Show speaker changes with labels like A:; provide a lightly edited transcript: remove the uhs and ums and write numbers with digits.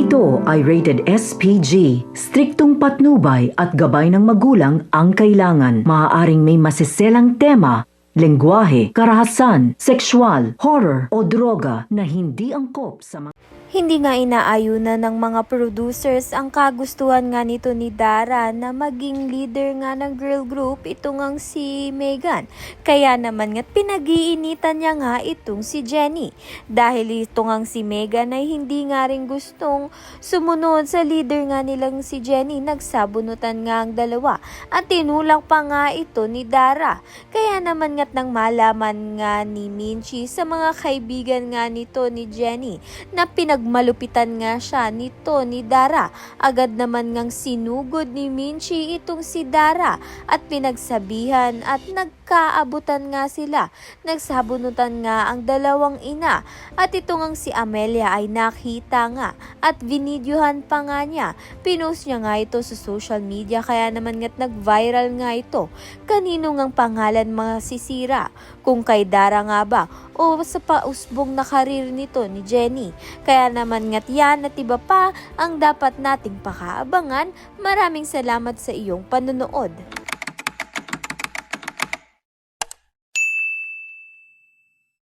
A: Ito ay rated SPG. Striktong patnubay at gabay ng magulang ang kailangan. Maaaring may masiselang tema, lengguwahe, karahasan, sexual, horror o droga na hindi angkop sa mga...
B: Hindi nga inaayunan ng mga producers ang kagustuhan nga nito ni Dara na maging leader nga ng girl group itong ang si Megan. Kaya naman nga't pinag-iinitan niya nga itong si Jenny. Dahil itong ang si Megan ay hindi nga rin gustong sumunod sa leader nga nilang si Jenny. Nagsabunutan nga ang dalawa at tinulak pa nga ito ni Dara. Kaya naman nga't nang malaman nga ni Minchi sa mga kaibigan nga nito ni Jenny na pinagmalupitan nga siya nito ni Dara. Agad naman ngang sinugod ni Minchi itong si Dara at pinagsabihan at nagkaabutan nga sila. Nagsabunutan nga ang dalawang ina at itong ang si Amelia ay nakita nga at binidyohan pa nga niya. Pinost niya nga ito sa social media kaya naman nga't nag-viral nga ito. Kanino ngang pangalan mga sisira? Kung kay Dara nga ba o sa pausbong na karir nito ni Jenny? Kaya naman nga't yan at iba pa ang dapat nating pakaabangan. Maraming salamat sa iyong panonood.